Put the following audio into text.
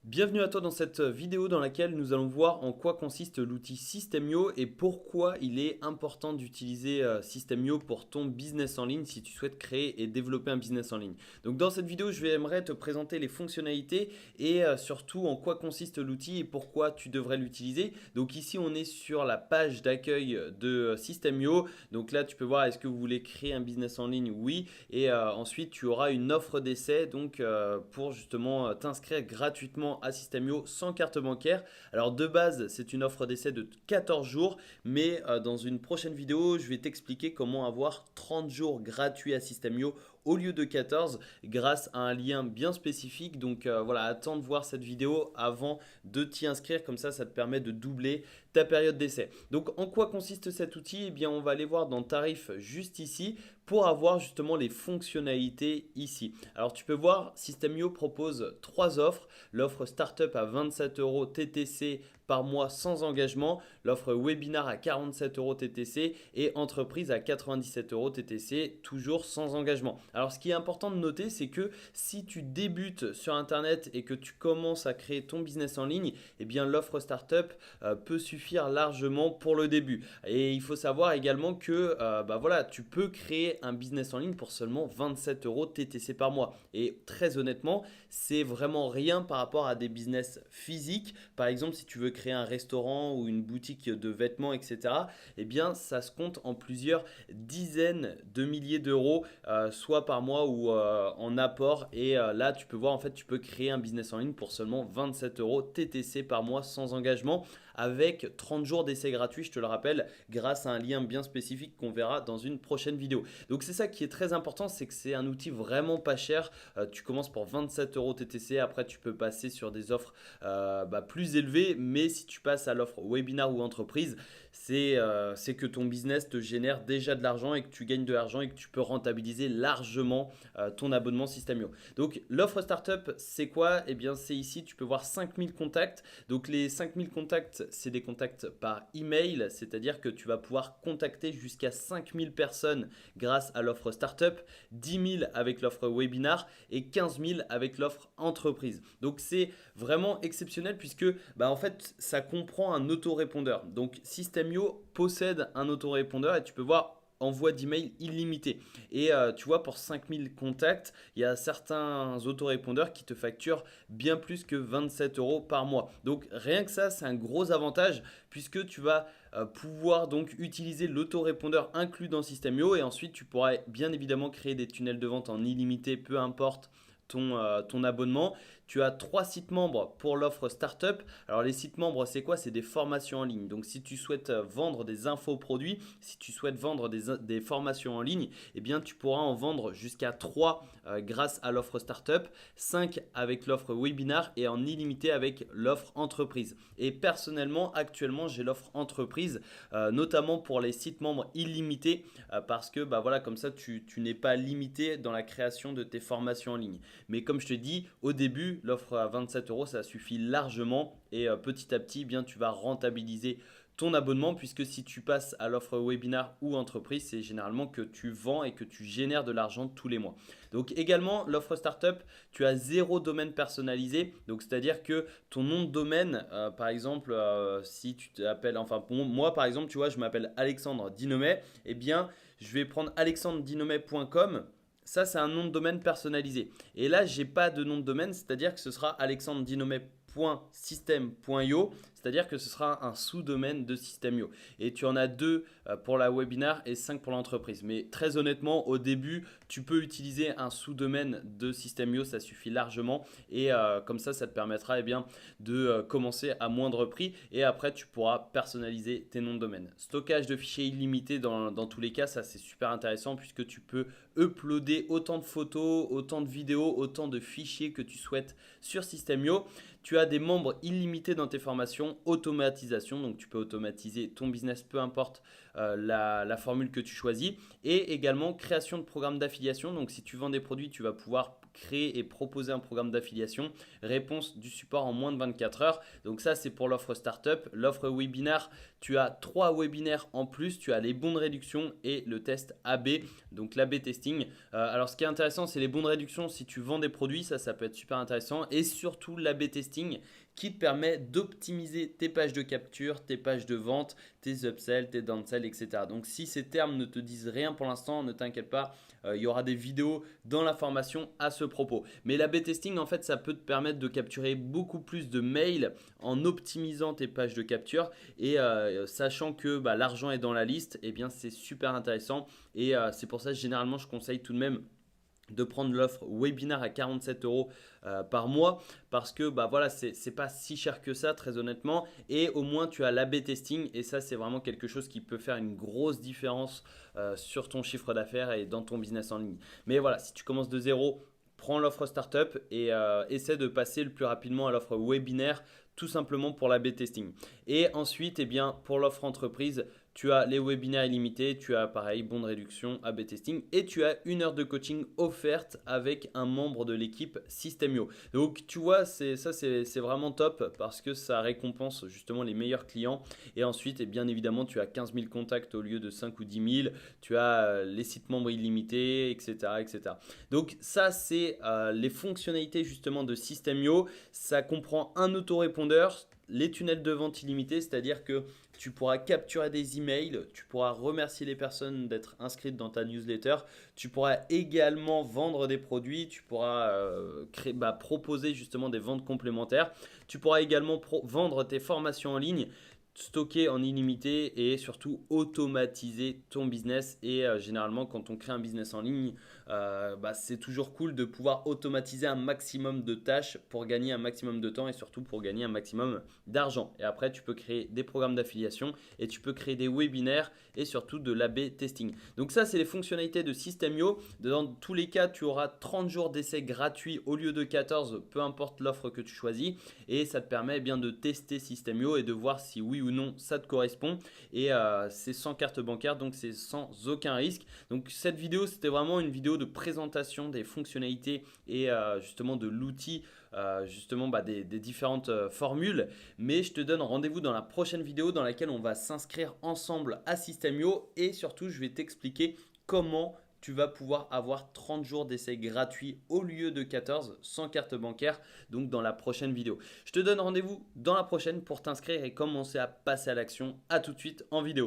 Bienvenue à toi dans cette vidéo dans laquelle nous allons voir en quoi consiste l'outil Systemio et pourquoi il est important d'utiliser Systemio pour ton business en ligne si tu souhaites créer et développer un business en ligne. Donc dans cette vidéo, j'aimerais te présenter les fonctionnalités et surtout en quoi consiste l'outil et pourquoi tu devrais l'utiliser. Donc ici, on est sur la page d'accueil de Systemio. Donc là, tu peux voir est-ce que vous voulez créer un business en ligne? Oui. Et ensuite, tu auras une offre d'essai donc pour justement t'inscrire gratuitement à Systemio sans carte bancaire. Alors de base, c'est une offre d'essai de 14 jours, mais dans une prochaine vidéo, je vais t'expliquer comment avoir 30 jours gratuits à Systemio au lieu de 14 grâce à un lien bien spécifique. Donc voilà, attends de voir cette vidéo avant de t'y inscrire, comme ça te permet de doubler ta période d'essai. Donc en quoi consiste cet outil? Eh bien on va aller voir dans tarif juste ici pour avoir justement les fonctionnalités ici. Alors tu peux voir, Systemio propose trois offres. L'offre Startup à 27 euros TTC par mois sans engagement, l'offre Webinar à 47 euros TTC et Entreprise à 97 euros TTC, toujours sans engagement. Alors ce qui est important de noter, c'est que si tu débutes sur Internet et que tu commences à créer ton business en ligne, eh bien l'offre Startup peut suffire largement pour le début. Et il faut savoir également que voilà, tu peux créer un business en ligne pour seulement 27 euros TTC par mois. Et très honnêtement, c'est vraiment rien par rapport à des business physiques. Par exemple, si tu veux créer un restaurant ou une boutique de vêtements, etc., eh bien, ça se compte en plusieurs dizaines de milliers d'euros, soit par mois ou en apport. Et là, tu peux voir, en fait, tu peux créer un business en ligne pour seulement 27 euros TTC par mois sans engagement, avec 30 jours d'essai gratuit, je te le rappelle, grâce à un lien bien spécifique qu'on verra dans une prochaine vidéo. Donc c'est ça qui est très important, c'est que c'est un outil vraiment pas cher. Tu commences pour 27 euros TTC, après tu peux passer sur des offres plus élevées, mais si tu passes à l'offre webinar ou entreprise, c'est que ton business te génère déjà de l'argent et que tu gagnes de l'argent et que tu peux rentabiliser largement ton abonnement Systemio. Donc l'offre startup, c'est quoi? Eh bien c'est ici, tu peux voir 5000 contacts. Donc les 5000 contacts, c'est des contacts par email, c'est-à-dire que tu vas pouvoir contacter jusqu'à 5000 personnes grâce à l'offre startup, 10 000 avec l'offre webinar et 15 000 avec l'offre entreprise. Donc c'est vraiment exceptionnel puisque en fait ça comprend un autorépondeur. Donc Systemio possède un autorépondeur et tu peux voir envoi d'email illimité. Et tu vois, pour 5000 contacts, il y a certains autorépondeurs qui te facturent bien plus que 27 euros par mois. Donc rien que ça, c'est un gros avantage puisque tu vas pouvoir donc utiliser l'autorépondeur inclus dans Systemio et ensuite tu pourras bien évidemment créer des tunnels de vente en illimité, peu importe ton abonnement. Tu as 3 sites membres pour l'offre startup. Alors les sites membres, c'est quoi? C'est des formations en ligne. Donc si tu souhaites vendre des infoproduits, si tu souhaites vendre des formations en ligne, eh bien tu pourras en vendre jusqu'à 3 grâce à l'offre startup, 5 avec l'offre webinar et en illimité avec l'offre entreprise. Et personnellement, actuellement, j'ai l'offre entreprise, notamment pour les sites membres illimités, parce que voilà, comme ça, tu n'es pas limité dans la création de tes formations en ligne. Mais comme je te dis, au début, l'offre à 27 euros, ça suffit largement et petit à petit, bien, tu vas rentabiliser ton abonnement puisque si tu passes à l'offre webinar ou entreprise, c'est généralement que tu vends et que tu génères de l'argent tous les mois. Donc également, l'offre startup, tu as zéro domaine personnalisé. Donc c'est-à-dire que ton nom de domaine, par exemple, si tu t'appelles, enfin moi par exemple, tu vois, je m'appelle Alexandre Dinomet, eh bien, je vais prendre alexandredinomet.com. Ça, c'est un nom de domaine personnalisé. Et là, j'ai pas de nom de domaine, c'est-à-dire que ce sera alexandredinomet.system.io, c'est-à-dire que ce sera un sous-domaine de Systemio. Et tu en as 2 pour la webinar et 5 pour l'entreprise. Mais très honnêtement, au début, tu peux utiliser un sous-domaine de Systemio, ça suffit largement. Et comme ça te permettra bien, de commencer à moindre prix. Et après, tu pourras personnaliser tes noms de domaine. Stockage de fichiers illimité dans tous les cas, ça c'est super intéressant puisque tu peux uploader autant de photos, autant de vidéos, autant de fichiers que tu souhaites sur Systemio. Tu as des membres illimités dans tes formations, automatisation, donc tu peux automatiser ton business, peu importe la formule que tu choisis, et également création de programmes d'affiliation. Donc si tu vends des produits, tu vas pouvoir créer et proposer un programme d'affiliation. Réponse du support en moins de 24 heures. Donc ça, c'est pour l'offre startup. L'offre webinaire, tu as 3 webinaires en plus. Tu as les bons de réduction et le test AB, donc l'AB testing. Alors, ce qui est intéressant, c'est les bons de réduction si tu vends des produits. Ça peut être super intéressant. Et surtout, l'AB testing qui te permet d'optimiser tes pages de capture, tes pages de vente, tes upsells, tes downsells, etc. Donc, si ces termes ne te disent rien pour l'instant, ne t'inquiète pas, il y aura des vidéos dans la formation à ce propos. Mais l'A/B testing, en fait, ça peut te permettre de capturer beaucoup plus de mails en optimisant tes pages de capture et sachant que l'argent est dans la liste, eh bien, c'est super intéressant et c'est pour ça que généralement, je conseille tout de même de prendre l'offre webinaire à 47 euros par mois parce que voilà, c'est pas si cher que ça très honnêtement et au moins tu as l'A/B testing et ça c'est vraiment quelque chose qui peut faire une grosse différence sur ton chiffre d'affaires et dans ton business en ligne. Mais voilà, si tu commences de zéro, prends l'offre startup et essaie de passer le plus rapidement à l'offre webinaire tout simplement pour l'A/B testing. Et ensuite, eh bien, pour l'offre entreprise, tu as les webinaires illimités, tu as pareil, bon de réduction, A/B testing et tu as 1 heure de coaching offerte avec un membre de l'équipe Systemio. Donc tu vois, c'est vraiment top parce que ça récompense justement les meilleurs clients. Et ensuite, et bien évidemment, tu as 15 000 contacts au lieu de 5 ou 10 000. Tu as les sites membres illimités, etc. etc. Donc ça, c'est les fonctionnalités justement de Systemio. Ça comprend un autorépondeur, les tunnels de vente illimités, c'est-à-dire que tu pourras capturer des emails, tu pourras remercier les personnes d'être inscrites dans ta newsletter, tu pourras également vendre des produits, tu pourras proposer justement des ventes complémentaires, tu pourras également vendre tes formations en ligne, stocker en illimité et surtout automatiser ton business. Et généralement, quand on crée un business en ligne, c'est toujours cool de pouvoir automatiser un maximum de tâches pour gagner un maximum de temps et surtout pour gagner un maximum d'argent. Et après, tu peux créer des programmes d'affiliation et tu peux créer des webinaires et surtout de l'A/B testing. Donc ça, c'est les fonctionnalités de Systemio. Dans tous les cas, tu auras 30 jours d'essai gratuits au lieu de 14, peu importe l'offre que tu choisis. Et ça te permet bien de tester Systemio et de voir si oui ou non ça te correspond. Et c'est sans carte bancaire, donc c'est sans aucun risque. Donc cette vidéo, c'était vraiment une vidéo de présentation des fonctionnalités et justement de l'outil, des différentes formules. Mais je te donne rendez-vous dans la prochaine vidéo dans laquelle on va s'inscrire ensemble à Systemio et surtout je vais t'expliquer comment tu vas pouvoir avoir 30 jours d'essai gratuit au lieu de 14 sans carte bancaire, donc dans la prochaine vidéo. Je te donne rendez-vous dans la prochaine pour t'inscrire et commencer à passer à l'action. À tout de suite en vidéo.